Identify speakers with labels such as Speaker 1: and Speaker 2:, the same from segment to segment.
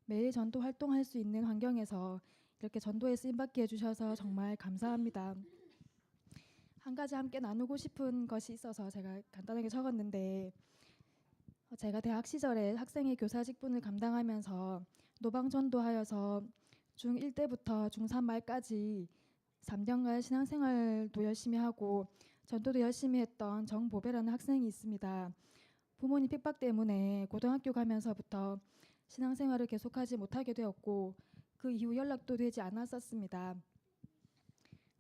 Speaker 1: 매일 전도 활동할 수 있는 환경에서 이렇게 전도에 쓰임받게 해주셔서 정말 감사합니다. 한 가지 함께 나누고 싶은 것이 있어서 제가 간단하게 적었는데, 제가 대학 시절에 학생회 교사 직분을 감당하면서 노방 전도하여서 중1 때부터 중3 말까지 3년간 신앙생활도 열심히 하고 전도도 열심히 했던 정보배라는 학생이 있습니다. 부모님 핍박 때문에 고등학교 가면서부터 신앙생활을 계속하지 못하게 되었고 그 이후 연락도 되지 않았었습니다.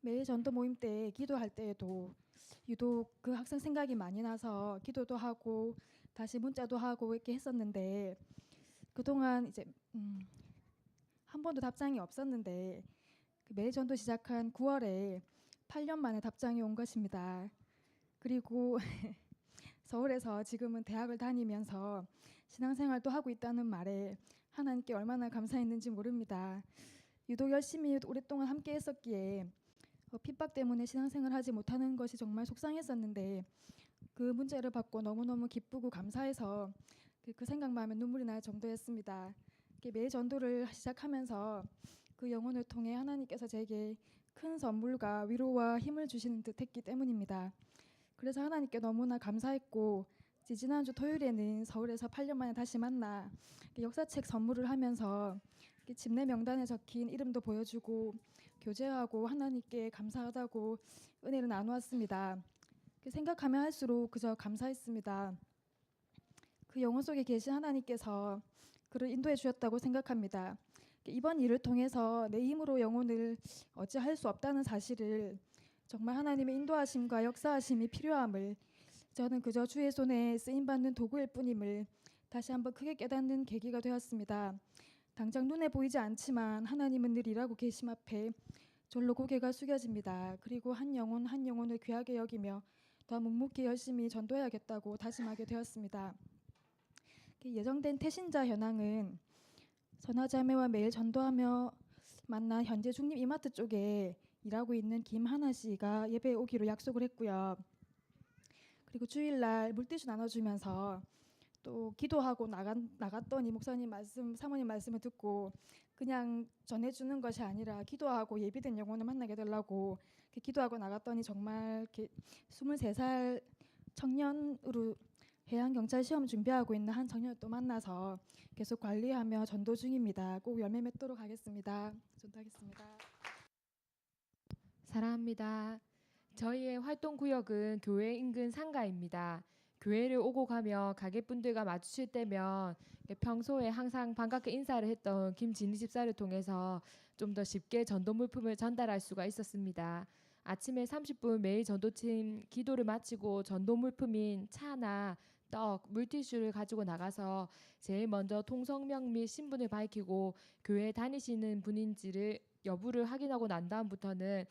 Speaker 1: 매일 전도 모임 때 기도할 때에도 유독 그 학생 생각이 많이 나서 기도도 하고 다시 문자도 하고 이렇게 했었는데, 그동안 이제 한 번도 답장이 없었는데 그 매일 전도 시작한 9월에 8년 만에 답장이 온 것입니다. 그리고 서울에서 지금은 대학을 다니면서 신앙생활도 하고 있다는 말에 하나님께 얼마나 감사했는지 모릅니다. 유독 열심히 오랫동안 함께 했었기에 핍박 때문에 신앙생활 하지 못하는 것이 정말 속상했었는데, 그 문자를 받고 너무너무 기쁘고 감사해서 그 생각만 하면 눈물이 날 정도였습니다. 매일 전도를 시작하면서 그 영혼을 통해 하나님께서 제게 큰 선물과 위로와 힘을 주시는 듯 했기 때문입니다. 그래서 하나님께 너무나 감사했고, 지난주 토요일에는 서울에서 8년 만에 다시 만나 역사책 선물을 하면서 집내 명단에 적힌 이름도 보여주고 교제하고 하나님께 감사하다고 은혜를 나누었습니다. 생각하면 할수록 그저 감사했습니다. 그 영혼 속에 계신 하나님께서 그를 인도해 주셨다고 생각합니다. 이번 일을 통해서 내 힘으로 영혼을 어찌할 수 없다는 사실을, 정말 하나님의 인도하심과 역사하심이 필요함을, 저는 그저 주의 손에 쓰임받는 도구일 뿐임을 다시 한번 크게 깨닫는 계기가 되었습니다. 당장 눈에 보이지 않지만 하나님은 늘 일하고 계심 앞에 절로 고개가 숙여집니다. 그리고 한 영혼 한 영혼을 귀하게 여기며 더 묵묵히 열심히 전도해야겠다고 다짐하게 되었습니다. 예정된 태신자 현황은 선화자매와 매일 전도하며 만난 현재 중립 이마트 쪽에 일하고 있는 김하나 씨가 예배에 오기로 약속을 했고요. 그리고 주일날 물티슈 나눠주면서 또 기도하고 나갔더니 목사님 말씀, 사모님 말씀을 듣고 그냥 전해주는 것이 아니라 기도하고 예비된 영혼을 만나게 되려고 기도하고 나갔더니 정말 23살 청년으로 해양경찰 시험 준비하고 있는 한 청년을 또 만나서 계속 관리하며 전도 중입니다. 꼭 열매 맺도록 하겠습니다. 전도하겠습니다.
Speaker 2: 사랑합니다. 저희의 활동 구역은 교회 인근 상가입니다. 교회를 오고 가며 가게분들과 마주칠 때면 평소에 항상 반갑게 인사를 했던 김진희 집사를 통해서 좀 더 쉽게 전도 물품을 전달할 수가 있었습니다. 아침에 30분 매일 전도팀 기도를 마치고 전도 물품인 차나 떡, 물티슈를 가지고 나가서 제일 먼저 통성명 및 신분을 밝히고 교회에 다니시는 분인지를 여부를 확인하고 난 다음부터는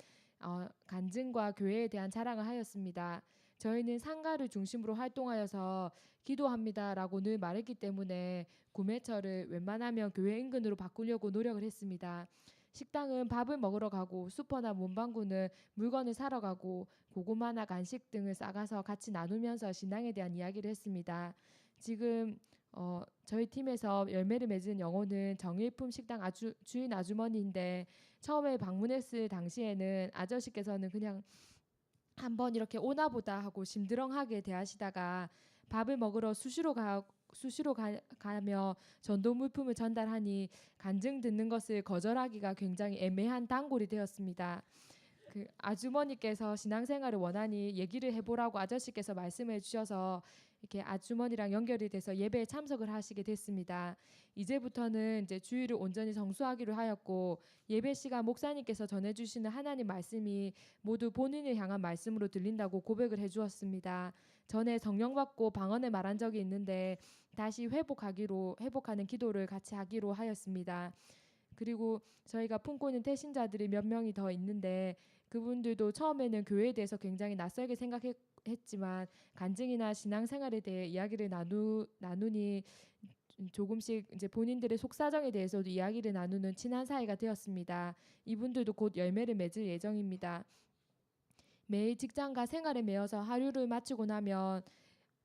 Speaker 2: 간증과 교회에 대한 자랑을 하였습니다. 저희는 상가를 중심으로 활동하여서 기도합니다라고 늘 말했기 때문에 구매처를 웬만하면 교회 인근으로 바꾸려고 노력을 했습니다. 식당은 밥을 먹으러 가고 슈퍼나 문방구는 물건을 사러 가고 고구마나 간식 등을 싸가서 같이 나누면서 신앙에 대한 이야기를 했습니다. 지금 저희 팀에서 열매를 맺은 영혼은 정일품 식당 주인 아주머니인데, 처음에 방문했을 당시에는 아저씨께서는 그냥 한번 이렇게 오나보다 하고 심드렁하게 대하시다가 밥을 먹으러 수시로 가며 전도 물품을 전달하니 간증 듣는 것을 거절하기가 굉장히 애매한 단골이 되었습니다. 그 아주머니께서 신앙생활을 원하니 얘기를 해보라고 아저씨께서 말씀해 주셔서 이렇게 아주머니랑 연결이 돼서 예배에 참석을 하시게 됐습니다. 이제부터는 이제 주일을 온전히 정수하기로 하였고, 예배 시간 목사님께서 전해주시는 하나님 말씀이 모두 본인을 향한 말씀으로 들린다고 고백을 해주었습니다. 전에 성령 받고 방언을 말한 적이 있는데 다시 회복하는 기도를 같이 하기로 하였습니다. 그리고 저희가 품고 있는 태신자들이 몇 명이 더 있는데, 그분들도 처음에는 교회에 대해서 굉장히 낯설게 생각했지만 간증이나 신앙생활에 대해 이야기를 나누니 조금씩 이제 본인들의 속사정에 대해서도 이야기를 나누는 친한 사이가 되었습니다. 이분들도 곧 열매를 맺을 예정입니다. 매일 직장과 생활에 매여서 하루를 마치고 나면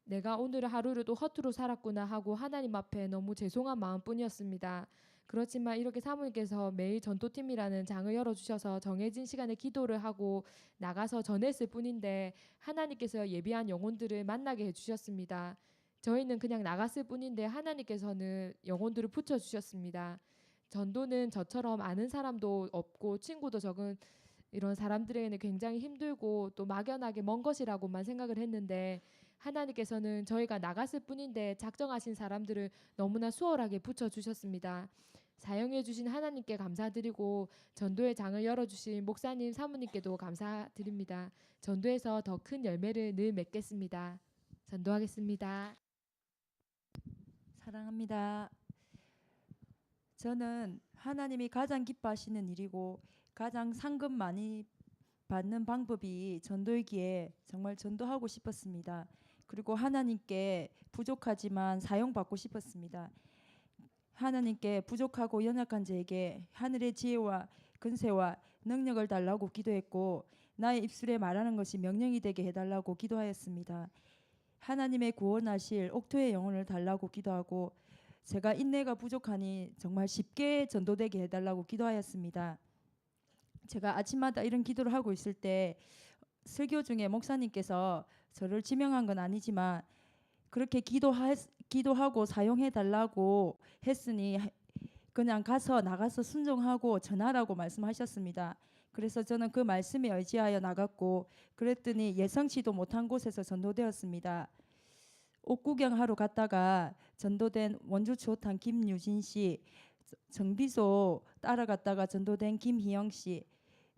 Speaker 2: 내가 오늘 하루를 또 허투루 살았구나 하고 하나님 앞에 너무 죄송한 마음뿐이었습니다. 그렇지만 이렇게 사모님께서 매일 전도팀이라는 장을 열어주셔서 정해진 시간에 기도를 하고 나가서 전했을 뿐인데 하나님께서 예비한 영혼들을 만나게 해주셨습니다. 저희는 그냥 나갔을 뿐인데 하나님께서는 영혼들을 붙여주셨습니다. 전도는 저처럼 아는 사람도 없고 친구도 적은 이런 사람들에게는 굉장히 힘들고 또 막연하게 먼 것이라고만 생각을 했는데 하나님께서는 저희가 나갔을 뿐인데 작정하신 사람들을 너무나 수월하게 붙여주셨습니다. 사용해 주신 하나님께 감사드리고 전도의 장을 열어주신 목사님 사모님께도 감사드립니다. 전도에서 더 큰 열매를 늘 맺겠습니다. 전도하겠습니다.
Speaker 3: 사랑합니다. 저는 하나님이 가장 기뻐하시는 일이고 가장 상급 많이 받는 방법이 전도이기에 정말 전도하고 싶었습니다. 그리고 하나님께 부족하지만 사용받고 싶었습니다. 하나님께 부족하고 연약한 저에게 하늘의 지혜와 근세와 능력을 달라고 기도했고 나의 입술에 말하는 것이 명령이 되게 해달라고 기도하였습니다. 하나님의 구원하실 옥토의 영혼을 달라고 기도하고 제가 인내가 부족하니 정말 쉽게 전도되게 해달라고 기도하였습니다. 제가 아침마다 이런 기도를 하고 있을 때 설교 중에 목사님께서 저를 지명한 건 아니지만 그렇게 기도하고 사용해 달라고 했으니 그냥 나가서 순종하고 전하라고 말씀하셨습니다. 그래서 저는 그 말씀에 의지하여 나갔고 그랬더니 예상치도 못한 곳에서 전도되었습니다. 옷 구경하러 갔다가 전도된 원주 추호탄 김유진 씨, 정비소 따라갔다가 전도된 김희영 씨,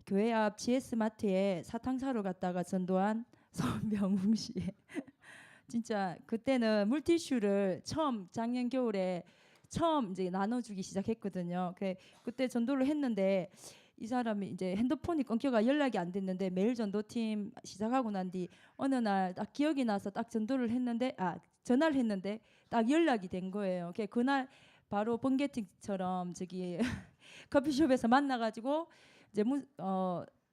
Speaker 3: 교회 앞 GS 마트에 사탕 사러 갔다가 전도한 손병웅 씨. 진짜 그때는 물티슈를 처음 작년 겨울에 처음 이제 나눠주기 시작했거든요. 그때 전도를 했는데 이 사람이 이제 핸드폰이 끊겨가 연락이 안 됐는데 매일 전도팀 시작하고 난 뒤 어느 날 딱 기억이 나서 딱 전도를 했는데 전화를 했는데 딱 연락이 된 거예요. 그날 바로 번개팅처럼 저기 커피숍에서 만나가지고 이제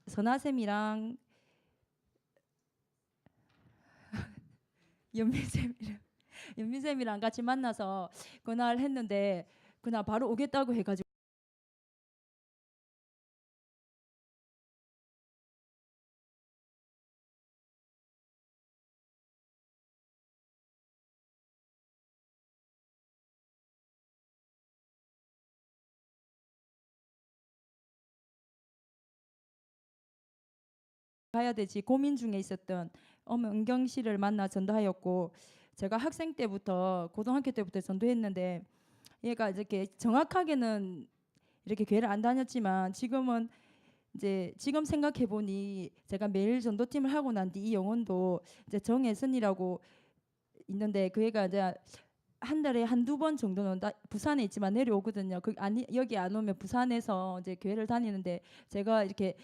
Speaker 3: 선아쌤이랑 연민쌤이랑 같이 만나서 그날 했는데 그날 바로 오겠다고 해가지고 가야 되지 고민 중에 있었던 어머 은경 씨를 만나 전도하였고 제가 학생 때부터 고등학교 때부터 전도했는데 얘가 이렇게 정확하게는 이렇게 교회를 안 다녔지만 지금은 이제 지금 생각해 보니 제가 매일 전도팀을 하고 난 뒤 이 영혼도 이제 정혜선이라고 있는데 그 애가 이제 한 달에 한두 번 정도는 부산에 있지만 내려오거든요. 여기 안 오면 부산에서 이제 교회를 다니는데 제가 이렇게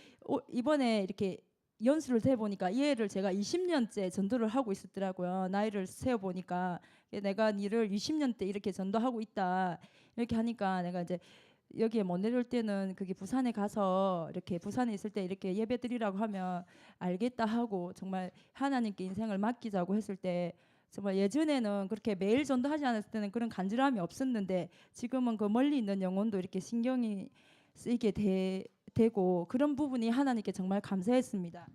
Speaker 3: 이번에 이렇게 연수를 세 보니까 이 애를 제가 20년째 전도를 하고 있었더라고요. 나이를 세어 보니까 내가 니를 20년 때 이렇게 전도하고 있다 이렇게 하니까 내가 이제 여기에 못 내려올 때는 그게 부산에 가서 이렇게 부산에 있을 때 이렇게 예배 드리라고 하면 알겠다 하고 정말 하나님께 인생을 맡기자고 했을 때 정말 예전에는 그렇게 매일 전도하지 않았을 때는 그런 간절함이 없었는데 지금은 그 멀리 있는 영혼도 이렇게 신경이 쓰이게 되고 그런 부분이 하나님께 정말 감사했습니다.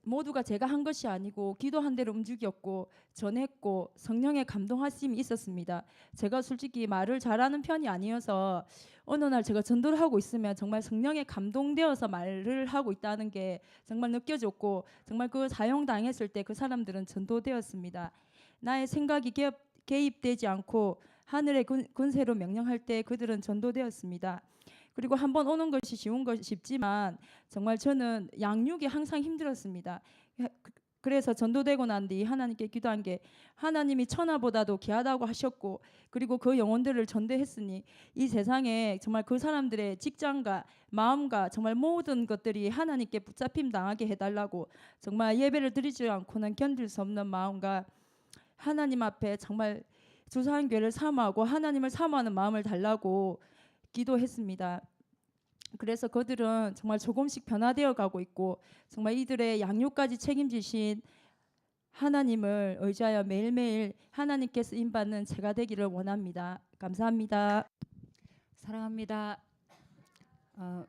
Speaker 3: 모두가 제가 한 것이 아니고 기도한 대로 움직였고 전했고 성령의 감동하심이 있었습니다. 제가 솔직히 말을 잘하는 편이 아니어서 어느 날 제가 전도를 하고 있으면 정말 성령에 감동되어서 말을 하고 있다는 게 정말 느껴졌고 정말 그 사용당했을 때 그 사람들은 전도되었습니다. 나의 생각이 개입되지 않고 하늘의 권세로 명령할 때 그들은 전도되었습니다. 그리고 한번 오는 것이 쉽지만 정말 저는 양육이 항상 힘들었습니다. 그래서 전도되고 난 뒤 하나님께 기도한 게 하나님이 천하보다도 귀하다고 하셨고 그리고 그 영혼들을 전도했으니 이 세상에 정말 그 사람들의 직장과 마음과 정말 모든 것들이 하나님께 붙잡힘 당하게 해달라고 정말 예배를 드리지 않고는 견딜 수 없는 마음과 하나님 앞에 정말 주사한교회를 사모하고 하나님을 사모하는 마음을 달라고 기도했습니다. 그래서 그들은 정말 조금씩 변화되어 가고 있고 정말 이들의 양육까지 책임지신 하나님을 의지하여 매일매일 하나님께 쓰임 받는 제가 되기를 원합니다. 감사합니다.
Speaker 4: 사랑합니다.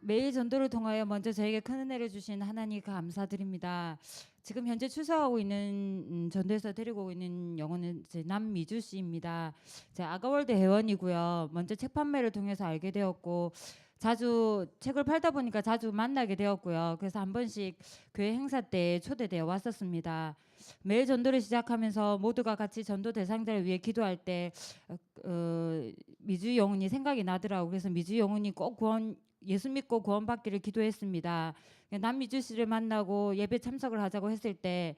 Speaker 4: 매일 전도를 통하여 먼저 저에게 큰 은혜를 주신 하나님 감사드립니다. 지금 현재 출석하고 있는 전도에서 데리고 오고 있는 영혼은 이제 남미주 씨입니다. 제 아가월드 회원이고요. 먼저 책 판매를 통해서 알게 되었고 자주 책을 팔다 보니까 자주 만나게 되었고요. 그래서 한 번씩 교회 행사 때 초대되어 왔었습니다. 매일 전도를 시작하면서 모두가 같이 전도 대상자를 위해 기도할 때 미주 영혼이 생각이 나더라고요. 그래서 미주 영혼이 꼭 예수 믿고 구원받기를 기도했습니다. 남미주 씨를 만나고 예배 참석을 하자고 했을 때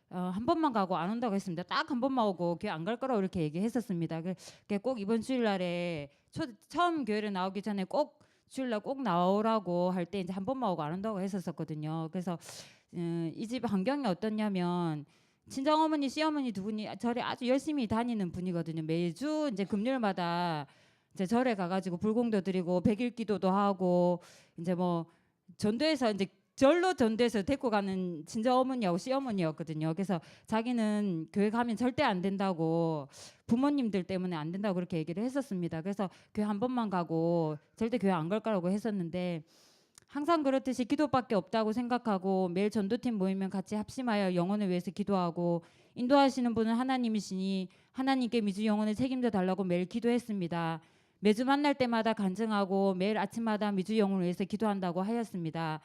Speaker 4: 한 번만 가고 안 온다고 했습니다. 딱 한 번만 오고 교회 안 갈 거라고 이렇게 얘기했었습니다. 꼭 이번 주일날에 처음 교회를 나오기 전에 꼭 주일날 꼭 나오라고 할 때 이제 한 번만 오고 안 온다고 했었거든요. 그래서 이 집 환경이 어떻냐면 친정 어머니, 시어머니 두 분이 절에 아주 열심히 다니는 분이거든요. 매주 이제 금요일마다 이제 절에 가가지고 불공도 드리고 백일 기도도 하고 이제 뭐 전도해서 이제 절로 전도해서 데리고 가는 친정 어머니하고 시어머니였거든요. 그래서 자기는 교회 가면 절대 안 된다고 부모님들 때문에 안 된다고 그렇게 얘기를 했었습니다. 그래서 교회 한 번만 가고 절대 교회 안 갈 거라고 했었는데 항상 그렇듯이 기도밖에 없다고 생각하고 매일 전도팀 모이면 같이 합심하여 영혼을 위해서 기도하고 인도하시는 분은 하나님이시니 하나님께 미주 영혼을 책임져 달라고 매일 기도했습니다. 매주 만날 때마다 간증하고 매일 아침마다 미주 영혼을 위해서 기도한다고 하였습니다.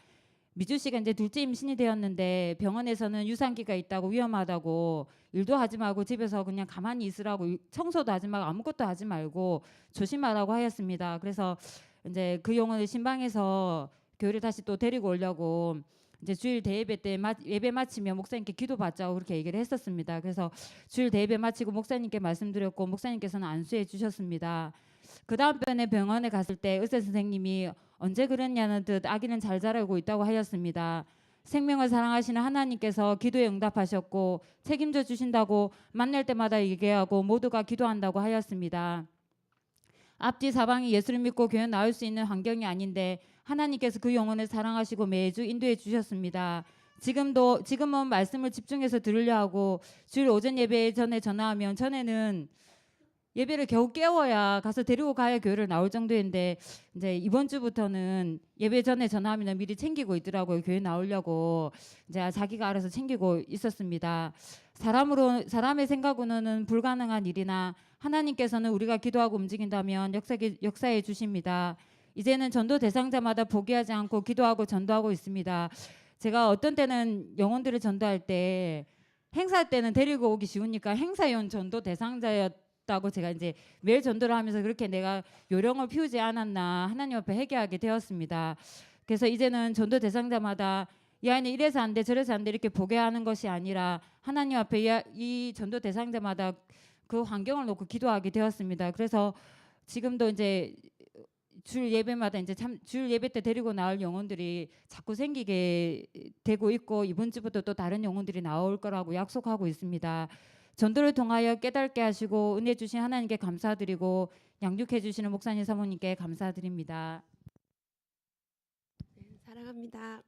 Speaker 4: 미주 씨가 이제 둘째 임신이 되었는데 병원에서는 유산기가 있다고 위험하다고 일도 하지 말고 집에서 그냥 가만히 있으라고 청소도 하지 말고 아무것도 하지 말고 조심하라고 하였습니다. 그래서 이제 그 영혼을 신방에서 교회를 다시 또 데리고 오려고 이제 주일 대예배 때 예배 마치면 목사님께 기도받자고 그렇게 얘기를 했었습니다. 그래서 주일 대예배 마치고 목사님께 말씀드렸고 목사님께서는 안수해 주셨습니다. 그 다음번에 병원에 갔을 때 의사 선생님이 언제 그랬냐는 듯 아기는 잘 자라고 있다고 하였습니다. 생명을 사랑하시는 하나님께서 기도에 응답하셨고 책임져 주신다고 만날 때마다 얘기하고 모두가 기도한다고 하였습니다. 앞뒤 사방이 예수를 믿고 교회 나올 수 있는 환경이 아닌데 하나님께서 그 영혼을 사랑하시고 매주 인도해 주셨습니다. 지금은 말씀을 집중해서 들으려 하고 주일 오전 예배 전에 전화하면 전에는 예배를 겨우 깨워야 가서 데리고 가야 교회를 나올 정도인데 이제 이번 주부터는 예배 전에 전화하면 미리 챙기고 있더라고요. 교회 나오려고 이제 자기가 알아서 챙기고 있었습니다. 사람의 생각으로는 불가능한 일이나 하나님께서는 우리가 기도하고 움직인다면 역사해 주십니다. 이제는 전도 대상자마다 포기하지 않고 기도하고 전도하고 있습니다. 제가 어떤 때는 영혼들을 전도할 때 행사 때는 데리고 오기 쉬우니까 행사용 전도 대상자였다고 제가 이제 매일 전도를 하면서 그렇게 내가 요령을 피우지 않았나 하나님 앞에 회개하게 되었습니다. 그래서 이제는 전도 대상자마다 이 아이는 이래서 안 돼 저래서 안 돼 이렇게 보게 하는 것이 아니라 하나님 앞에 이 전도 대상자마다 그 환경을 놓고 기도하게 되었습니다. 그래서 지금도 이제 주일 예배마다 이제 주일 예배 때 데리고 나올 영혼들이 자꾸 생기게 되고 있고 이번 주부터 또 다른 영혼들이 나올 거라고 약속하고 있습니다. 전도를 통하여 깨닫게 하시고 은혜 주신 하나님께 감사드리고 양육해 주시는 목사님 사모님께 감사드립니다.
Speaker 5: 사랑합니다.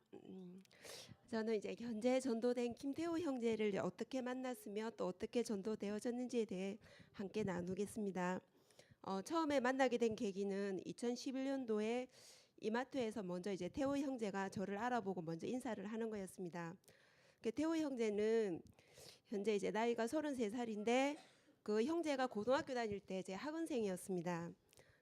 Speaker 5: 저는 이제 현재 전도된 김태호 형제를 어떻게 만났으며 또 어떻게 전도되어졌는지에 대해 함께 나누겠습니다. 처음에 만나게 된 계기는 2011년도에 이마트에서 먼저 이제 태호 형제가 저를 알아보고 먼저 인사를 하는 거였습니다. 그 태호 형제는 현재 이제 나이가 33살인데 그 형제가 고등학교 다닐 때 제 학원생이었습니다.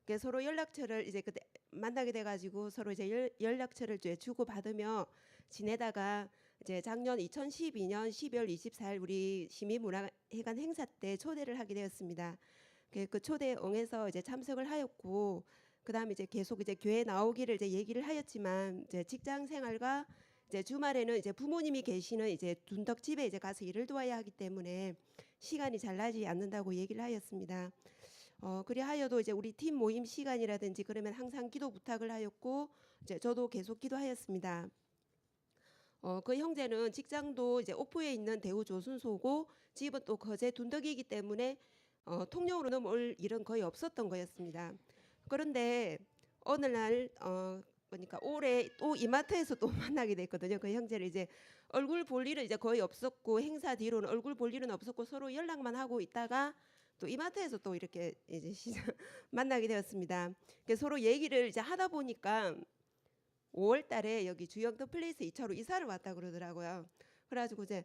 Speaker 5: 그 서로 연락처를 이제 그때 만나게 돼가지고 서로 이제 연락처를 이제 주고 받으며 지내다가 이제 작년 2012년 12월 24일 우리 시민문화회관 행사 때 초대를 하게 되었습니다. 그 초대에 응해서 이제 참석을 하였고 그 다음에 이제 계속 이제 교회 나오기를 이제 얘기를 하였지만 이제 직장 생활과 이제 주말에는 이제 부모님이 계시는 이제 둔덕집에 이제 가서 일을 도와야 하기 때문에 시간이 잘 나지 않는다고 얘기를 하였습니다. 그리하여도 이제 우리 팀 모임 시간이라든지 그러면 항상 기도 부탁을 하였고 이제 저도 계속 기도하였습니다. 그 형제는 직장도 이제 오포에 있는 대우 조순소고 집은 또 거제 둔덕이기 때문에 통영으로는 올 일은 거의 없었던 거였습니다. 그런데 어느 날 그러니까 올해 또 이마트에서 또 만나게 됐거든요. 그 형제를 이제 얼굴 볼 일은 이제 거의 없었고 행사 뒤로는 얼굴 볼 일은 없었고 서로 연락만 하고 있다가 또 이마트에서 또 이렇게 이제 만나게 되었습니다. 그래서 서로 얘기를 이제 하다 보니까 5월 달에 여기 주영도 플레이스 2차로 이사를 왔다 그러더라고요. 그래가지고 이제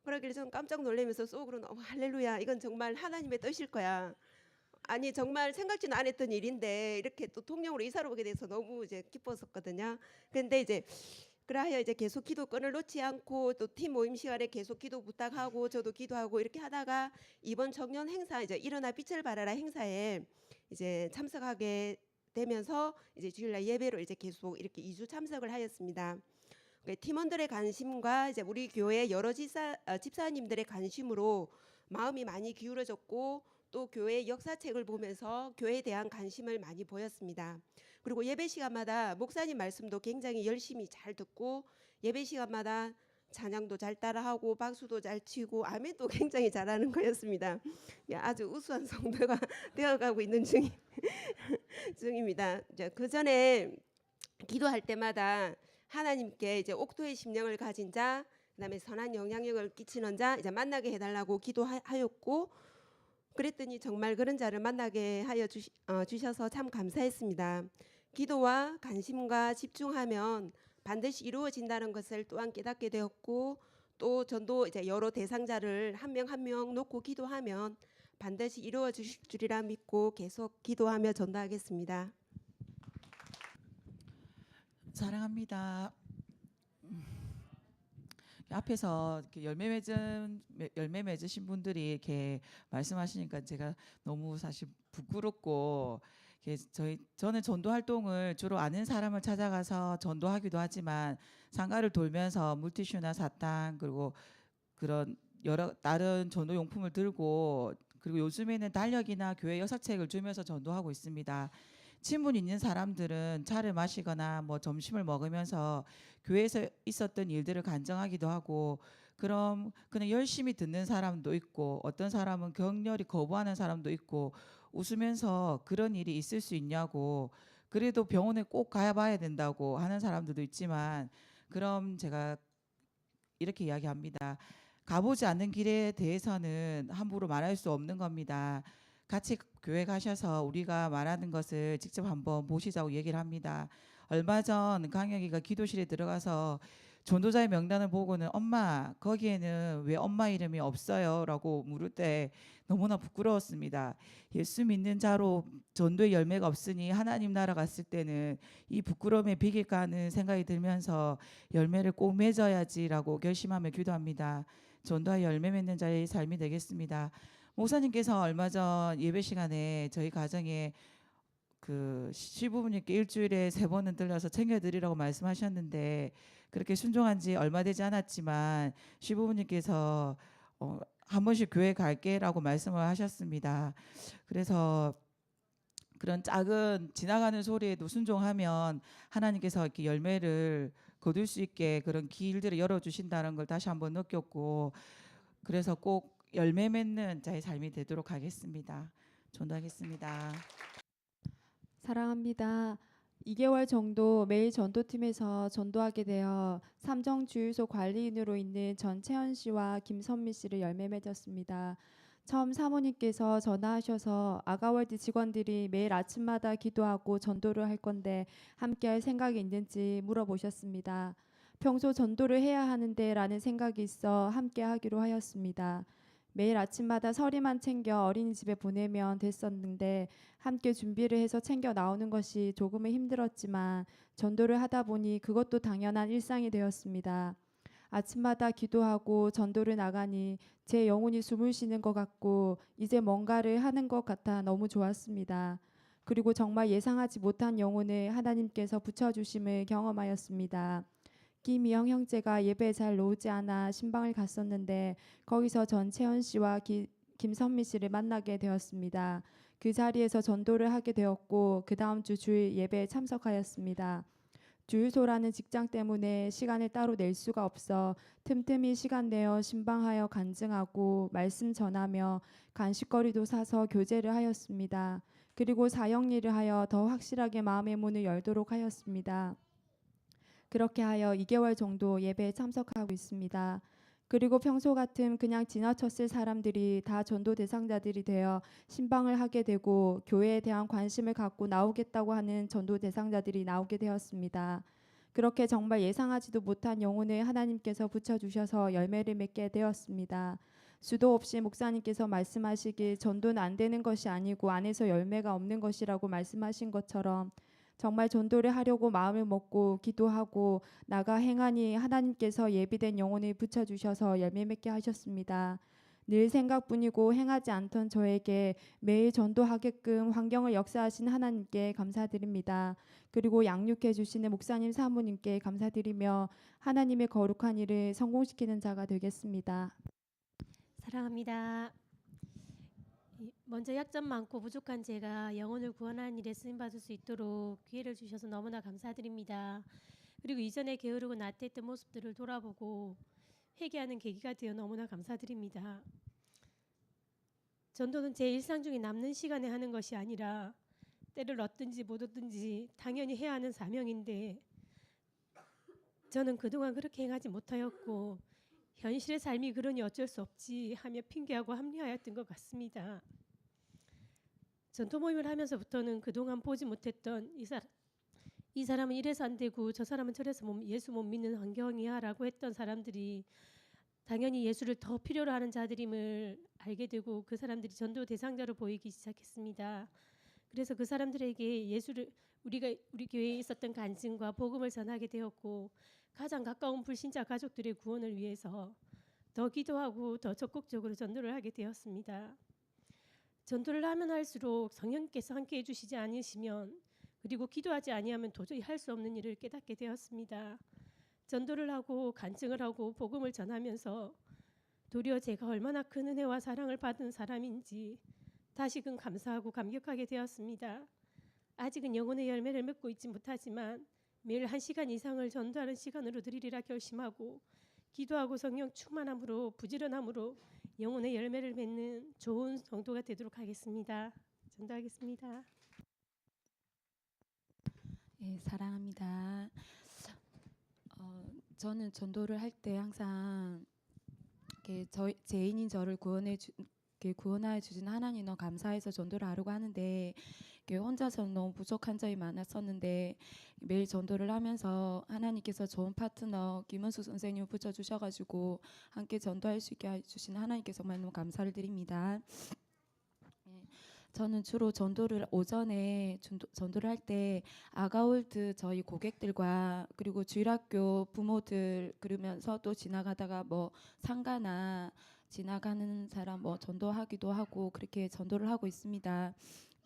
Speaker 5: 그러길래 좀 깜짝 놀라면서 속으로는 할렐루야, 이건 정말 하나님의 뜻일 거야. 아니 정말 생각지는 안 했던 일인데 이렇게 또 통영으로 이사를 오게 돼서 너무 이제 기뻤었거든요. 그런데 이제 그래야 이제 계속 기도 끈을 놓지 않고 또 팀 모임 시간에 계속 기도 부탁하고 저도 기도하고 이렇게 하다가 이번 청년 행사 이제 일어나 빛을 발하라 행사에 이제 참석하게 되면서 이제 주일날 예배로 이제 계속 이렇게 2주 참석을 하였습니다. 팀원들의 관심과 이제 우리 교회 여러 집사님들의 관심으로 마음이 많이 기울어졌고 또 교회 역사책을 보면서 교회에 대한 관심을 많이 보였습니다. 그리고 예배 시간마다 목사님 말씀도 굉장히 열심히 잘 듣고 예배 시간마다 찬양도 잘 따라하고 박수도 잘 치고 아멘도 굉장히 잘하는 거였습니다. 아주 우수한 성도가 되어가고 있는 중입니다. 그 전에 기도할 때마다 하나님께 이제 옥토의 심령을 가진 자, 그다음에 선한 영향력을 끼치는 자 이제 만나게 해달라고 기도하였고 그랬더니 정말 그런 자를 만나게 하여 주셔서 참 감사했습니다. 기도와 관심과 집중하면 반드시 이루어진다는 것을 또한 깨닫게 되었고 또 전도 이제 여러 대상자를 한 명 한 명 놓고 기도하면 반드시 이루어 주실 줄이라 믿고 계속 기도하며 전도하겠습니다.
Speaker 6: 사랑합니다. 앞에서 이렇게 열매 맺으신 분들이 이렇게 말씀하시니까 제가 너무 사실 부끄럽고 저는 전도 활동을 주로 아는 사람을 찾아가서 전도하기도 하지만 상가를 돌면서 물티슈나 사탕 그리고 그런 여러 다른 전도 용품을 들고 그리고 요즘에는 달력이나 교회 역사책을 주면서 전도하고 있습니다. 친분 있는 사람들은 차를 마시거나 뭐 점심을 먹으면서 교회에서 있었던 일들을 간증하기도 하고 그럼 그냥 열심히 듣는 사람도 있고 어떤 사람은 격렬히 거부하는 사람도 있고 웃으면서 그런 일이 있을 수 있냐고 그래도 병원에 꼭 가봐야 된다고 하는 사람들도 있지만 그럼 제가 이렇게 이야기합니다. 가보지 않는 길에 대해서는 함부로 말할 수 없는 겁니다. 같이 교회 가셔서 우리가 말하는 것을 직접 한번 보시자고 얘기를 합니다. 얼마 전 강혁이가 기도실에 들어가서 전도자의 명단을 보고는 엄마 거기에는 왜 엄마 이름이 없어요? 라고 물을 때 너무나 부끄러웠습니다. 예수 믿는 자로 전도의 열매가 없으니 하나님 나라 갔을 때는 이 부끄러움에 비길까 하는 생각이 들면서 열매를 꼭 맺어야지라고 결심하며 기도합니다. 전도의 열매 맺는 자의 삶이 되겠습니다. 목사님께서 얼마 전 예배 시간에 저희 가정에 그 시부모님께 일주일에 3번은 들려서 챙겨드리라고 말씀하셨는데 그렇게 순종한 지 얼마 되지 않았지만 시부모님께서 한 번씩 교회 갈게라고 말씀을 하셨습니다. 그래서 그런 작은 지나가는 소리에도 순종하면 하나님께서 이렇게 열매를 거둘 수 있게 그런 길들을 열어주신다는 걸 다시 한번 느꼈고 그래서 꼭 열매 맺는 자의 삶이 되도록 하겠습니다. 전도하겠습니다.
Speaker 7: 사랑합니다. 2개월 정도 매일 전도팀에서 전도하게 되어 삼정주유소 관리인으로 있는 전채연 씨와 김선미 씨를 열매 맺었습니다. 처음 사모님께서 전화하셔서 아가월드 직원들이 매일 아침마다 기도하고 전도를 할 건데 함께 할 생각이 있는지 물어보셨습니다. 평소 전도를 해야 하는데 라는 생각이 있어 함께 하기로 하였습니다. 매일 아침마다 서리만 챙겨 어린이집에 보내면 됐었는데 함께 준비를 해서 챙겨 나오는 것이 조금은 힘들었지만 전도를 하다 보니 그것도 당연한 일상이 되었습니다. 아침마다 기도하고 전도를 나가니 제 영혼이 숨을 쉬는 것 같고 이제 뭔가를 하는 것 같아 너무 좋았습니다. 그리고 정말 예상하지 못한 영혼을 하나님께서 붙여주심을 경험하였습니다. 김미영 형제가 예배에 잘 나오지 않아 신방을 갔었는데 거기서 전채연 씨와 김선미 씨를 만나게 되었습니다. 그 자리에서 전도를 하게 되었고 그 다음 주 주일 예배에 참석하였습니다. 주유소라는 직장 때문에 시간을 따로 낼 수가 없어 틈틈이 시간 내어 신방하여 간증하고 말씀 전하며 간식거리도 사서 교제를 하였습니다. 그리고 사형리를 하여 더 확실하게 마음의 문을 열도록 하였습니다. 그렇게 하여 2개월 정도 예배에 참석하고 있습니다. 그리고 평소 같음 그냥 지나쳤을 사람들이 다 전도 대상자들이 되어 신방을 하게 되고 교회에 대한 관심을 갖고 나오겠다고 하는 전도 대상자들이 나오게 되었습니다. 그렇게 정말 예상하지도 못한 영혼을 하나님께서 붙여주셔서 열매를 맺게 되었습니다. 수도 없이 목사님께서 말씀하시길 전도는 안 되는 것이 아니고 안에서 열매가 없는 것이라고 말씀하신 것처럼 정말 전도를 하려고 마음을 먹고 기도하고 나가 행하니 하나님께서 예비된 영혼을 붙여주셔서 열매 맺게 하셨습니다. 늘 생각뿐이고 행하지 않던 저에게 매일 전도하게끔 환경을 역사하신 하나님께 감사드립니다. 그리고 양육해 주시는 목사님 사모님께 감사드리며 하나님의 거룩한 일을 성공시키는 자가 되겠습니다.
Speaker 8: 사랑합니다. 먼저 약점 많고 부족한 제가 영혼을 구원하는 일에 쓰임받을 수 있도록 기회를 주셔서 너무나 감사드립니다. 그리고 이전에 게으르고 나태했던 모습들을 돌아보고 회개하는 계기가 되어 너무나 감사드립니다. 전도는 제 일상 중에 남는 시간에 하는 것이 아니라 때를 얻든지 못 얻든지 당연히 해야 하는 사명인데 저는 그동안 그렇게 행하지 못하였고 현실의 삶이 그러니 어쩔 수 없지 하며 핑계하고 합리화했던 것 같습니다. 전도 모임을 하면서부터는 그동안 보지 못했던 이 사람은 이래서 안 되고 저 사람은 저래서 예수 못 믿는 환경이야 라고 했던 사람들이 당연히 예수를 더 필요로 하는 자들임을 알게 되고 그 사람들이 전도 대상자로 보이기 시작했습니다. 그래서 그 사람들에게 예수를 우리 교회에 있었던 간증과 복음을 전하게 되었고 가장 가까운 불신자 가족들의 구원을 위해서 더 기도하고 더 적극적으로 전도를 하게 되었습니다. 전도를 하면 할수록 성령께서 함께 해주시지 않으시면 그리고 기도하지 아니하면 도저히 할 수 없는 일을 깨닫게 되었습니다. 전도를 하고 간증을 하고 복음을 전하면서 도리어 제가 얼마나 큰 은혜와 사랑을 받은 사람인지 다시금 감사하고 감격하게 되었습니다. 아직은 영혼의 열매를 맺고 있지 못하지만 매일 1시간 이상을 전도하는 시간으로 드리리라 결심하고 기도하고 성령 충만함으로 부지런함으로 영혼의 열매를 맺는 좋은 성도가 되도록 하겠습니다. 전도하겠습니다.
Speaker 9: 예, 사랑합니다. 저는 전도를 할 때 항상 죄인인 저를 구원하여 주신 하나님 너무 감사해서 전도를 하려고 하는데 혼자서는 너무 부족한 점이 많았었는데 매일 전도를 하면서 하나님께서 좋은 파트너 김은수 선생님을 붙여주셔가지고 함께 전도할 수 있게 해주신 하나님께 정말 너무 감사를 드립니다. 저는 주로 전도를 오전에 전도를 할 때 아가홀드 저희 고객들과 그리고 주일학교 부모들 그러면서 또 지나가다가 뭐 상가나 지나가는 사람 뭐 전도하기도 하고 그렇게 전도를 하고 있습니다.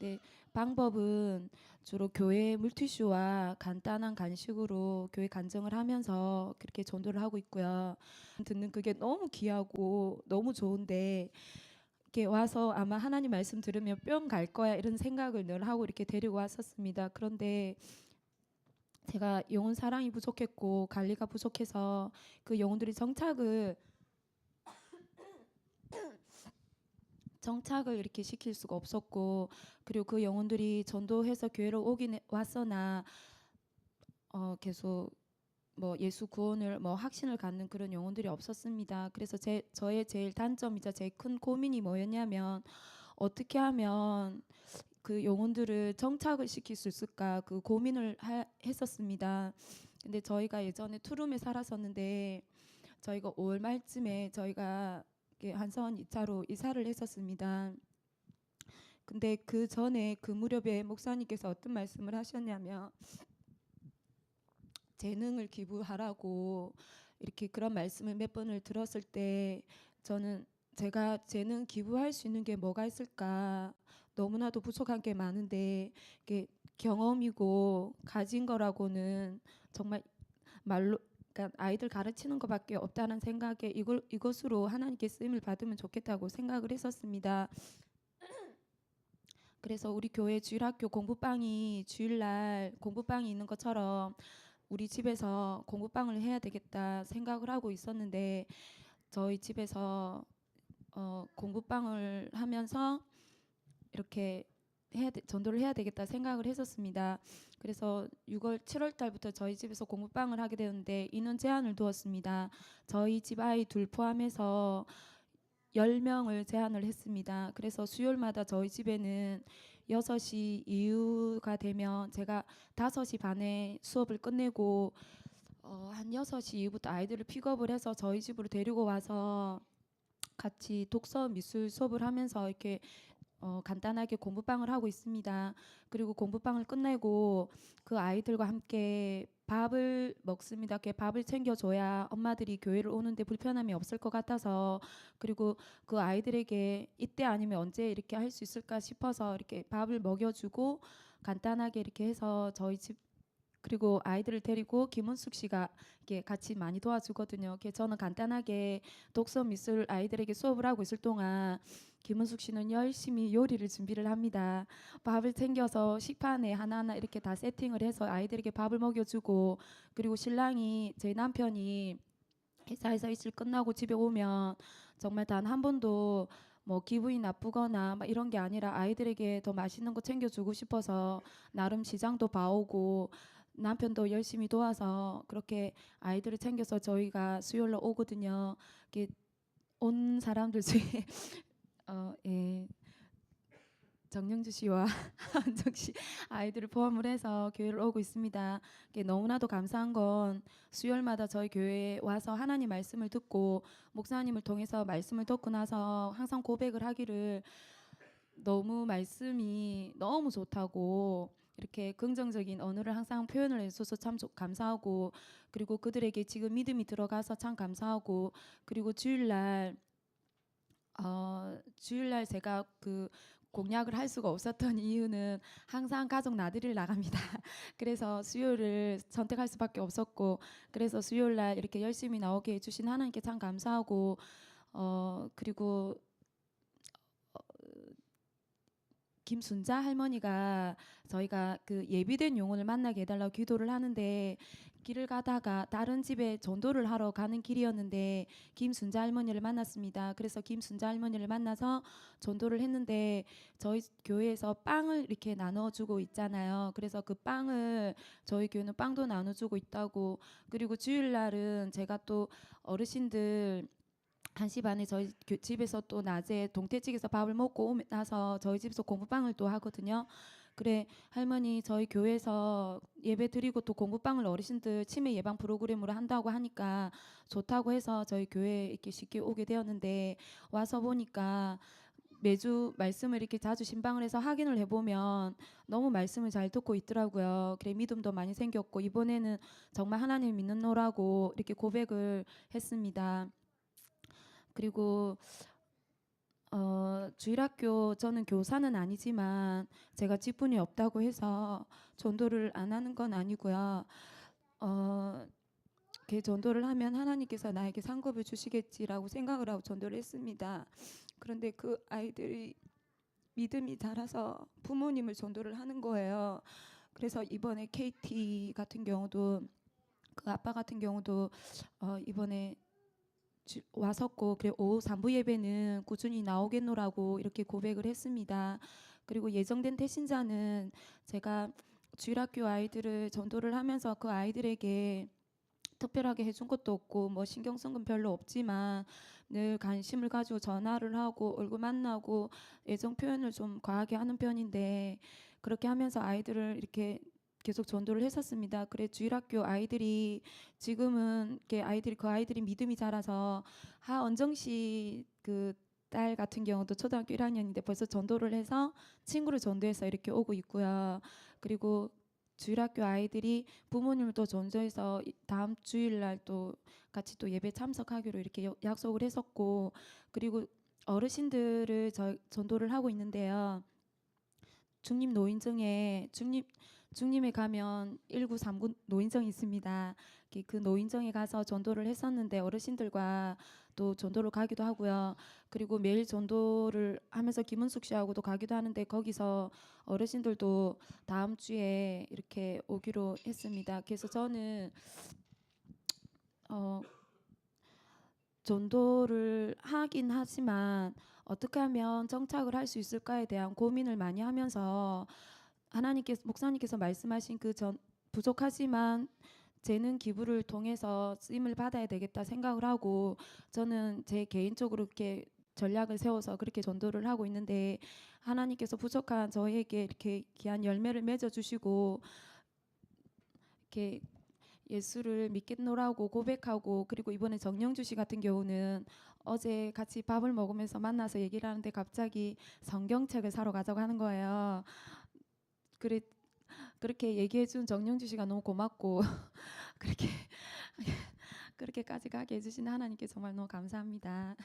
Speaker 9: 네, 방법은 주로 교회 물티슈와 간단한 간식으로 교회 간증을 하면서 그렇게 전도를 하고 있고요. 듣는 그게 너무 귀하고 너무 좋은데 이렇게 와서 아마 하나님 말씀 들으면 뿅 갈 거야 이런 생각을 늘 하고 이렇게 데리고 왔었습니다. 그런데 제가 영혼 사랑이 부족했고 관리가 부족해서 그 영혼들이 정착을 이렇게 시킬 수가 없었고 그리고 그 영혼들이 전도해서 교회로 오긴 왔으나 계속 뭐 예수 구원을 뭐 확신을 갖는 그런 영혼들이 없었습니다. 그래서 저의 제일 단점이자 제일 큰 고민이 뭐였냐면 어떻게 하면 그 영혼들을 정착을 시킬 수 있을까 그 고민을 했었습니다. 근데 저희가 예전에 투룸에 살았었는데 저희가 5월 말쯤에 저희가 한선 2차로 이사를 했었습니다. 근데 그 전에 그 무렵에 목사님께서 어떤 말씀을 하셨냐면 재능을 기부하라고 이렇게 그런 말씀을 몇 번을 들었을 때 저는 제가 재능 기부할 수 있는 게 뭐가 있을까 너무나도 부족한 게 많은데 이게 경험이고 가진 거라고는 정말 말로 그러니까 아이들 가르치는 것밖에 없다는 생각에 이것으로 하나님께 쓰임을 받으면 좋겠다고 생각을 했었습니다. 그래서 우리 교회 주일학교 공부방이 주일날 공부방이 있는 것처럼 우리 집에서 공부방을 해야 되겠다 생각을 하고 있었는데 저희 집에서 공부방을 하면서 이렇게 전도를 해야 되겠다 생각을 했었습니다. 그래서 6월, 7월 달부터 저희 집에서 공부방을 하게 되었는데 인원 제한을 두었습니다. 저희 집 아이 둘 포함해서 10명을 제한을 했습니다. 그래서 수요일마다 저희 집에는 6시 이후가 되면 제가 5시 반에 수업을 끝내고 한 6시 이후부터 아이들을 픽업을 해서 저희 집으로 데리고 와서 같이 독서 미술 수업을 하면서 이렇게 간단하게 공부방을 하고 있습니다. 그리고 공부방을 끝내고 그 아이들과 함께 밥을 먹습니다. 이렇게 밥을 챙겨줘야 엄마들이 교회를 오는데 불편함이 없을 것 같아서, 그리고 그 아이들에게 이때 아니면 언제 이렇게 할 수 있을까 싶어서 이렇게 밥을 먹여주고 간단하게 이렇게 해서 저희 집, 그리고 아이들을 데리고 김은숙 씨가 이렇게 같이 많이 도와주거든요. 이렇게 저는 간단하게 독서 미술 아이들에게 수업을 하고 있을 동안 김은숙 씨는 열심히 요리를 준비를 합니다. 밥을 챙겨서 식판에 하나하나 이렇게 다 세팅을 해서 아이들에게 밥을 먹여주고, 그리고 신랑이, 제 남편이 회사에서 일을 끝나고 집에 오면 정말 단 한 번도 뭐 기분이 나쁘거나 막 이런 게 아니라 아이들에게 더 맛있는 거 챙겨주고 싶어서 나름 시장도 봐오고 남편도 열심히 도와서 그렇게 아이들을 챙겨서 저희가 수요일로 오거든요. 이렇게 온 사람들 중에 예, 정영주 씨와 한정 씨 아이들을 포함을 해서 교회를 오고 있습니다. 너무나도 감사한 건 수요일마다 저희 교회에 와서 하나님 말씀을 듣고 목사님을 통해서 말씀을 듣고 나서 항상 고백을 하기를 너무 말씀이 너무 좋다고 이렇게 긍정적인 언어를 항상 표현을 해줘서 참 감사하고, 그리고 그들에게 지금 믿음이 들어가서 참 감사하고, 그리고 주일날 제가 그 공약을 할 수가 없었던 이유는 항상 가족 나들이를 나갑니다. 그래서 수요일을 선택할 수밖에 없었고, 그래서 수요일날 이렇게 열심히 나오게 해주신 하나님께 참 감사하고, 그리고 김순자 할머니가 저희가 그 예비된 영혼을 만나게 해달라고 기도를 하는데, 길을 가다가 다른 집에 전도를 하러 가는 길이었는데 김순자 할머니를 만났습니다. 그래서 김순자 할머니를 만나서 전도를 했는데 저희 교회에서 빵을 이렇게 나눠주고 있잖아요. 그래서 그 빵을 저희 교회는 빵도 나눠주고 있다고, 그리고 주일날은 제가 또 어르신들 1시 반에 저희 집에서 또 낮에 동태찌개에서 밥을 먹고 나서 저희 집에서 공부방을 또 하거든요. 그래, 할머니 저희 교회에서 예배 드리고 또 공부방을 어르신들 치매 예방 프로그램으로 한다고 하니까 좋다고 해서 저희 교회에 이렇게 쉽게 오게 되었는데, 와서 보니까 매주 말씀을 이렇게 자주 신방을 해서 확인을 해보면 너무 말씀을 잘 듣고 있더라고요. 그래, 믿음도 많이 생겼고 이번에는 정말 하나님 믿는노라고 이렇게 고백을 했습니다. 그리고 주일학교, 저는 교사는 아니지만 제가 직분이 없다고 해서 전도를 안 하는 건 아니고요. 전도를 하면 하나님께서 나에게 상급을 주시겠지라고 생각을 하고 전도를 했습니다. 그런데 그 아이들이 믿음이 자라서 부모님을 전도를 하는 거예요. 그래서 이번에 KT 같은 경우도, 그 아빠 같은 경우도 이번에 왔었고, 그래 오후 3부 예배는 꾸준히 나오겠노라고 이렇게 고백을 했습니다. 그리고 예정된 태신자는 제가 주일학교 아이들을 전도를 하면서 그 아이들에게 특별하게 해준 것도 없고 뭐 신경 쓴 건 별로 없지만 늘 관심을 가지고 전화를 하고 얼굴 만나고 애정 표현을 좀 과하게 하는 편인데, 그렇게 하면서 아이들을 이렇게 계속 전도를 했었습니다. 그래, 주일학교 아이들이 지금은 그 아이들이 믿음이 자라서 하언정 씨 그 딸 같은 경우도 초등학교 1학년인데 벌써 전도를 해서 친구를 전도해서 이렇게 오고 있고요. 그리고 주일학교 아이들이 부모님을 또 전도해서 다음 주일날 또 같이 또 예배 참석하기로 이렇게 약속을 했었고, 그리고 어르신들을 전도를 하고 있는데요. 중립 노인정에 중림에 가면 1939 노인정이 있습니다. 그 노인정에 가서 전도를 했었는데 어르신들과 또 전도를 가기도 하고요. 그리고 매일 전도를 하면서 김은숙 씨하고도 가기도 하는데 거기서 어르신들도 다음 주에 이렇게 오기로 했습니다. 그래서 저는 전도를 하긴 하지만 어떻게 하면 정착을 할 수 있을까에 대한 고민을 많이 하면서 하나님께서 목사님께서 말씀하신 그 부족하지만 재능 기부를 통해서 쓰임을 받아야 되겠다 생각을 하고 저는 제 개인적으로 이렇게 전략을 세워서 그렇게 전도를 하고 있는데 하나님께서 부족한 저에게 이렇게 귀한 열매를 맺어 주시고 이렇게 예수를 믿겠노라고 고백하고 그리고 이번에 정영주 씨 같은 경우는 어제 같이 밥을 먹으면서 만나서 얘기를 하는데 갑자기 성경책을 사러 가자고 하는 거예요. 그렇게 얘기해 준 정영주 씨가 너무 고맙고 그렇게까지 가게 해주신 하나님께 정말 너무 감사합니다.